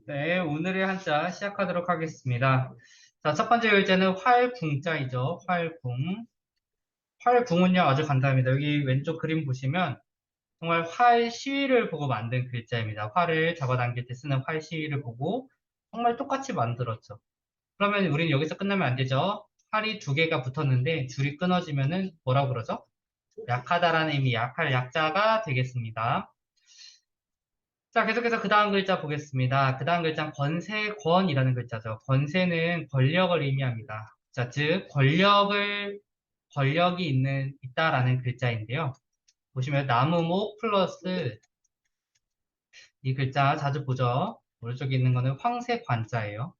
네, 오늘의 한자 시작하도록 하겠습니다. 자, 첫 번째 글자는 활궁자이죠. 활궁. 활궁은요, 아주 간단합니다. 여기 왼쪽 그림 보시면 정말 활 시위를 보고 만든 글자입니다. 활을 잡아당길 때 쓰는 활 시위를 보고 정말 똑같이 만들었죠. 그러면 우리는 여기서 끝나면 안 되죠. 활이 두 개가 붙었는데 줄이 끊어지면은 뭐라고 그러죠? 약하다라는 의미, 약할 약자가 되겠습니다. 자, 계속해서 그 다음 글자 보겠습니다. 그 다음 글자는 권세권이라는 글자죠. 권세는 권력을 의미합니다. 자, 즉, 권력이 있다라는 글자인데요. 보시면 나무목 플러스 이 글자 자주 보죠. 오른쪽에 있는 거는 황새관자예요.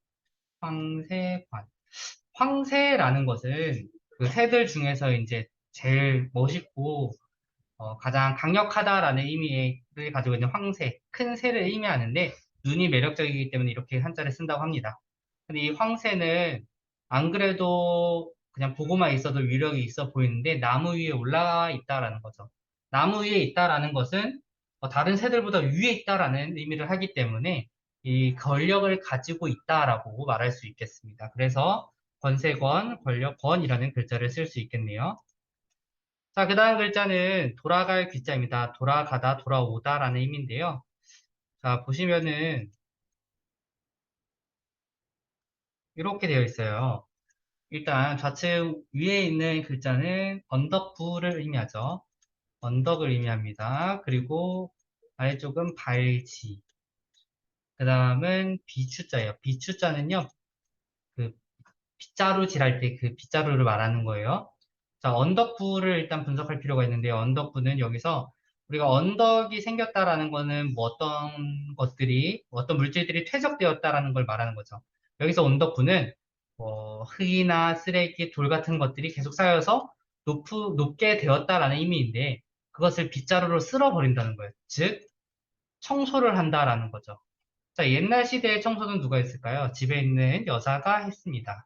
황새관. 황새라는 것은 그 새들 중에서 이제 제일 멋있고 가장 강력하다라는 의미를 가지고 있는 황새, 큰 새를 의미하는데 눈이 매력적이기 때문에 이렇게 한자를 쓴다고 합니다. 근데 이 황새는 안 그래도 그냥 보고만 있어도 위력이 있어 보이는데 나무 위에 올라가 있다라는 거죠. 나무 위에 있다라는 것은 다른 새들보다 위에 있다라는 의미를 하기 때문에 이 권력을 가지고 있다라고 말할 수 있겠습니다. 그래서 권세권, 권력권이라는 글자를 쓸 수 있겠네요. 자, 그 다음 글자는 돌아갈 귀자입니다. 돌아가다, 돌아오다라는 의미인데요. 자, 보시면은 이렇게 되어 있어요. 일단 좌측 위에 있는 글자는 언덕부를 의미하죠. 언덕을 의미합니다. 그리고 아래쪽은 발지. 그 다음은 비추자예요. 비추자는요, 그 빗자루질 할 때 그 빗자루를 말하는 거예요. 자, 언덕부를 일단 분석할 필요가 있는데요. 언덕부는 여기서 우리가 언덕이 생겼다라는 거는 뭐 어떤 물질들이 퇴적되었다라는 걸 말하는 거죠. 여기서 언덕부는 흙이나 쓰레기, 돌 같은 것들이 계속 쌓여서 높게 되었다라는 의미인데 그것을 빗자루로 쓸어버린다는 거예요. 즉, 청소를 한다라는 거죠. 자, 옛날 시대의 청소는 누가 했을까요? 집에 있는 여자가 했습니다.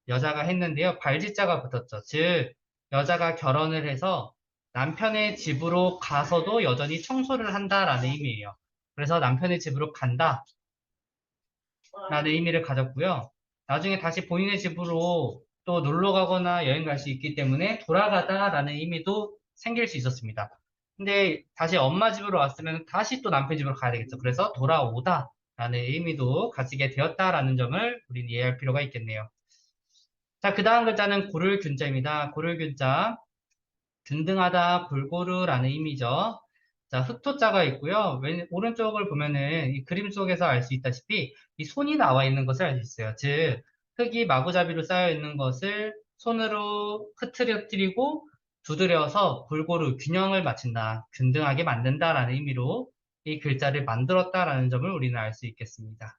여자가 했는데요. 발지자가 붙었죠. 즉, 여자가 결혼을 해서 남편의 집으로 가서도 여전히 청소를 한다라는 의미예요. 그래서 남편의 집으로 간다라는 의미를 가졌고요. 나중에 다시 본인의 집으로 또 놀러 가거나 여행 갈 수 있기 때문에 돌아가다라는 의미도 생길 수 있었습니다. 근데 다시 엄마 집으로 왔으면 다시 또 남편 집으로 가야 되겠죠. 그래서 돌아오다라는 의미도 가지게 되었다라는 점을 우리는 이해할 필요가 있겠네요. 자, 그 다음 글자는 고를균자입니다. 고를균자. 균등하다, 골고루라는 의미죠. 자, 흑토자가 있고요. 오른쪽을 보면은 이 그림 속에서 알 수 있다시피 이 손이 나와 있는 것을 알 수 있어요. 즉, 흙이 마구잡이로 쌓여 있는 것을 손으로 흐트러뜨리고 두드려서 골고루 균형을 맞춘다, 균등하게 만든다라는 의미로 이 글자를 만들었다라는 점을 우리는 알 수 있겠습니다.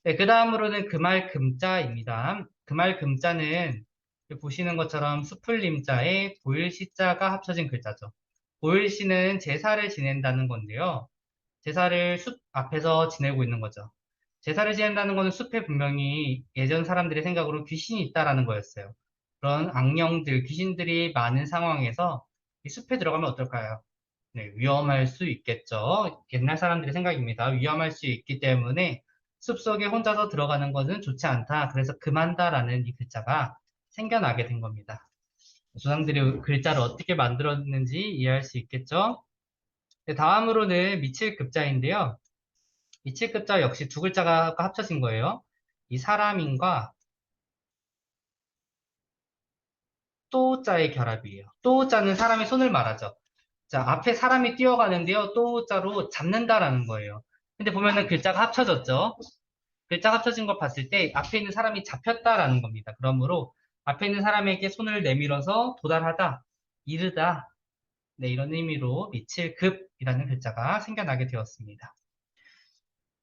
네, 그 다음으로는 금알금자입니다. 금알금자는 보시는 것처럼 수풀림자에 보일시자가 합쳐진 글자죠. 보일시는 제사를 지낸다는 건데요. 제사를 숲 앞에서 지내고 있는 거죠. 제사를 지낸다는 것은 숲에 분명히 예전 사람들의 생각으로 귀신이 있다라는 거였어요. 그런 악령들, 귀신들이 많은 상황에서 이 숲에 들어가면 어떨까요? 네, 위험할 수 있겠죠. 옛날 사람들의 생각입니다. 위험할 수 있기 때문에 숲속에 혼자서 들어가는 것은 좋지 않다. 그래서 금한다라는 이 글자가 생겨나게 된 겁니다. 조상들이 글자를 어떻게 만들었는지 이해할 수 있겠죠? 네, 다음으로는 미칠급자인데요. 미칠급자 역시 두 글자가 합쳐진 거예요. 이 사람인과 또자의 결합이에요. 또자는 사람의 손을 말하죠. 자, 앞에 사람이 뛰어가는데요. 또자로 잡는다라는 거예요. 근데 보면은 글자가 합쳐졌죠. 글자가 합쳐진 걸 봤을 때 앞에 있는 사람이 잡혔다라는 겁니다. 그러므로 앞에 있는 사람에게 손을 내밀어서 도달하다, 이르다, 네, 이런 의미로 미칠급이라는 글자가 생겨나게 되었습니다.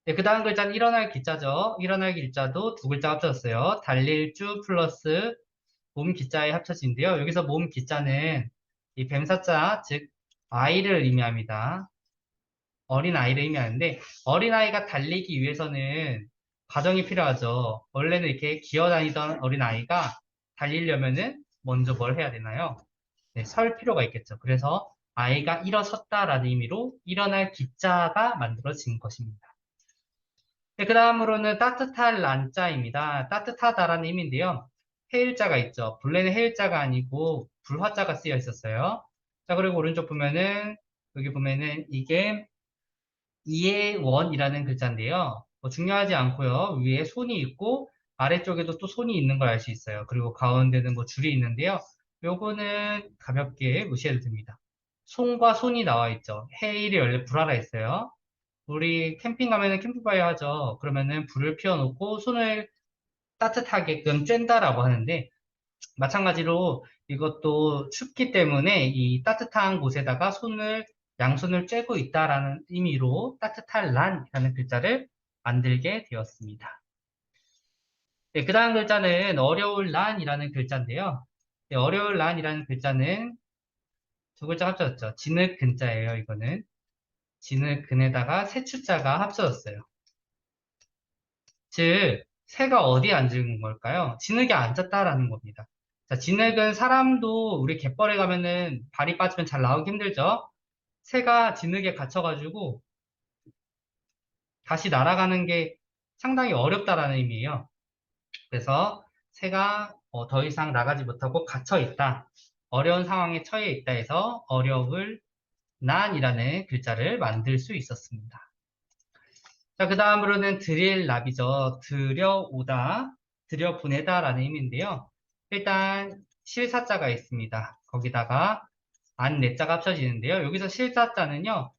네, 그 다음 글자는 일어날 기자죠. 일어날 기자도 두 글자 합쳐졌어요. 달릴 주 플러스 몸 기자에 합쳐진데요. 여기서 몸 기자는 이 뱀사자, 즉 아이를 의미합니다. 어린 아이를 의미하는데 어린아이가 달리기 위해서는 과정이 필요하죠. 원래는 이렇게 기어다니던 어린아이가 달리려면은 먼저 뭘 해야 되나요? 네, 설 필요가 있겠죠. 그래서 아이가 일어섰다라는 의미로 일어날 기자가 만들어진 것입니다. 네, 그 다음으로는 따뜻할 란자입니다. 따뜻하다라는 의미인데요. 해일자가 있죠. 본래는 해일자가 아니고 불화자가 쓰여 있었어요. 자, 그리고 오른쪽 보면은, 여기 보면은 이게 이해원이라는 글자인데요. 뭐 중요하지 않고요. 위에 손이 있고 아래쪽에도 또 손이 있는 걸 알 수 있어요. 그리고 가운데는 뭐 줄이 있는데요. 요거는 가볍게 무시해도 됩니다. 손과 손이 나와 있죠. 해일이 원래 불화라 했어요. 우리 캠핑 가면은 캠프파이어 하죠. 그러면은 불을 피워놓고 손을 따뜻하게끔 쬐다라고 하는데 마찬가지로 이것도 춥기 때문에 이 따뜻한 곳에다가 양손을 쬐고 있다라는 의미로 따뜻할 란이라는 글자를 만들게 되었습니다. 네, 그 다음 글자는 어려울 란이라는 글자인데요. 네, 어려울 란이라는 글자는 두 글자 합쳐졌죠. 진흙 근자예요, 이거는. 진흙 근에다가 세추자가 합쳐졌어요. 즉, 새가 어디에 앉은 걸까요? 진흙에 앉았다라는 겁니다. 자, 진흙은 사람도 우리 갯벌에 가면은 발이 빠지면 잘 나오기 힘들죠? 새가 진흙에 갇혀가지고 다시 날아가는 게 상당히 어렵다라는 의미예요. 그래서 새가 더 이상 나가지 못하고 갇혀 있다. 어려운 상황에 처해 있다 해서 어려울 난이라는 글자를 만들 수 있었습니다. 자, 그 다음으로는 들일납이죠. 들여오다, 들여보내다라는 의미인데요. 일단 실사자가 있습니다. 거기다가 안, 내자가 합쳐지는데요. 여기서 실사자는요,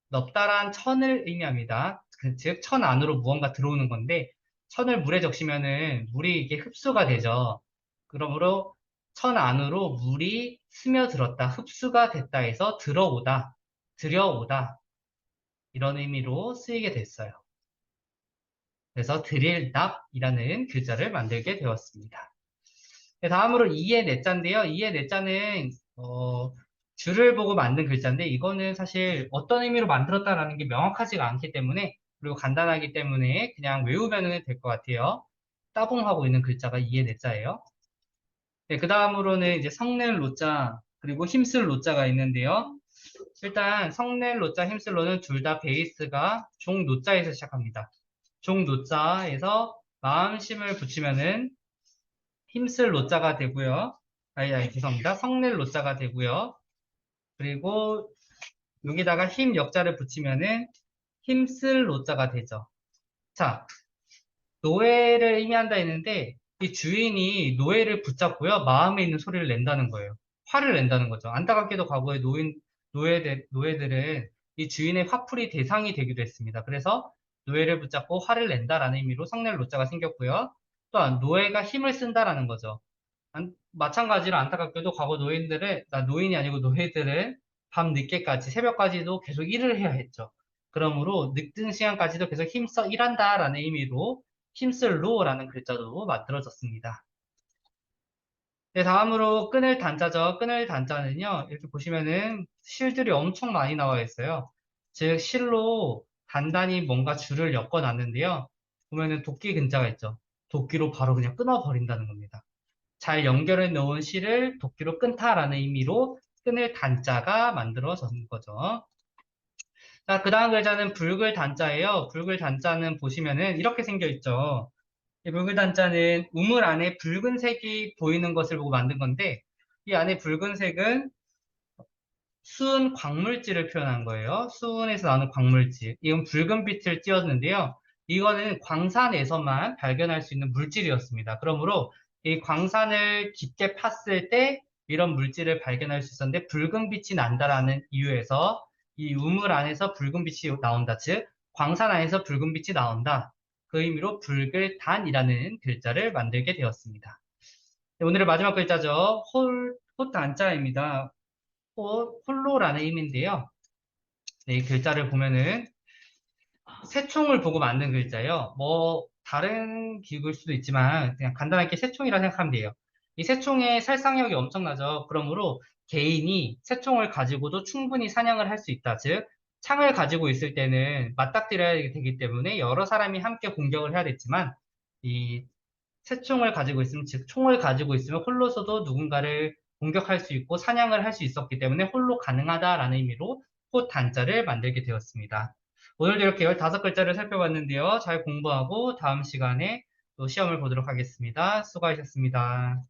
넓다란 천을 의미합니다. 즉, 천 안으로 무언가 들어오는 건데, 천을 물에 적시면은 물이 이게 흡수가 되죠. 그러므로 천 안으로 물이 스며들었다, 흡수가 됐다 해서 들어오다, 들여오다, 이런 의미로 쓰이게 됐어요. 그래서 드릴납이라는 글자를 만들게 되었습니다. 네, 다음으로 이의 내자인데요. 이의 내자는 줄을 보고 만든 글자인데 이거는 사실 어떤 의미로 만들었다라는 게 명확하지가 않기 때문에 그리고 간단하기 때문에 그냥 외우면 될 것 같아요. 따봉하고 있는 글자가 이의 내자예요. 네, 그 다음으로는 이제 성낼 로자 그리고 힘쓸 로자가 있는데요. 일단 성낼 로자, 힘쓸 로는 둘 다 베이스가 종 노자에서 시작합니다. 종 노자에서 마음심을 붙이면은 힘쓸 로자가 되고요. 죄송합니다. 성낼 로자가 되고요. 그리고 여기다가 힘 역자를 붙이면은 힘쓸 로자가 되죠. 자, 노예를 의미한다 했는데 이 주인이 노예를 붙잡고요. 마음에 있는 소리를 낸다는 거예요. 화를 낸다는 거죠. 안타깝게도 과거에 노예들은 이 주인의 화풀이 대상이 되기도 했습니다. 그래서 노예를 붙잡고 화를 낸다라는 의미로 성낼 로자가 생겼고요. 또한 노예가 힘을 쓴다라는 거죠. 마찬가지로 안타깝게도 과거 노인이 아니고 노예들은 밤 늦게까지, 새벽까지도 계속 일을 해야 했죠. 그러므로 늦은 시간까지도 계속 힘써 일한다라는 의미로 힘쓸로라는 글자도 만들어졌습니다. 네, 다음으로 끊을 단자죠. 끊을 단자는요, 이렇게 보시면은 실들이 엄청 많이 나와 있어요. 즉, 실로 단단히 뭔가 줄을 엮어 놨는데요. 보면은 도끼 근자가 있죠. 도끼로 바로 그냥 끊어버린다는 겁니다. 잘 연결해 놓은 실을 도끼로 끊다라는 의미로 끊을 단자가 만들어진 거죠. 자, 그 다음 글자는 붉을 단자예요. 붉을 단자는 보시면은 이렇게 생겨 있죠. 이 붉은 단자는 우물 안에 붉은색이 보이는 것을 보고 만든 건데, 이 안에 붉은색은 수은 광물질을 표현한 거예요. 수은에서 나오는 광물질. 이건 붉은 빛을 띄었는데요. 이거는 광산에서만 발견할 수 있는 물질이었습니다. 그러므로 이 광산을 깊게 팠을 때 이런 물질을 발견할 수 있었는데 붉은 빛이 난다라는 이유에서 이 우물 안에서 붉은 빛이 나온다. 즉, 광산 안에서 붉은 빛이 나온다. 그 의미로 붉을단이라는 글자를 만들게 되었습니다. 네, 오늘의 마지막 글자죠. 홀단자입니다. 홀로라는 의미인데요. 네, 이 글자를 보면은 새총을 보고 만든 글자예요. 뭐 다른 기구일 수도 있지만 그냥 간단하게 새총이라 생각하면 돼요. 이 새총의 살상력이 엄청나죠. 그러므로 개인이 새총을 가지고도 충분히 사냥을 할 수 있다. 즉 창을 가지고 있을 때는 맞닥뜨려야 되기 때문에 여러 사람이 함께 공격을 해야 됐지만 이 새총을 가지고 있으면 즉 총을 가지고 있으면 홀로서도 누군가를 공격할 수 있고 사냥을 할 수 있었기 때문에 홀로 가능하다라는 의미로 호 단자를 만들게 되었습니다. 오늘도 이렇게 15글자를 살펴봤는데요. 잘 공부하고 다음 시간에 또 시험을 보도록 하겠습니다. 수고하셨습니다.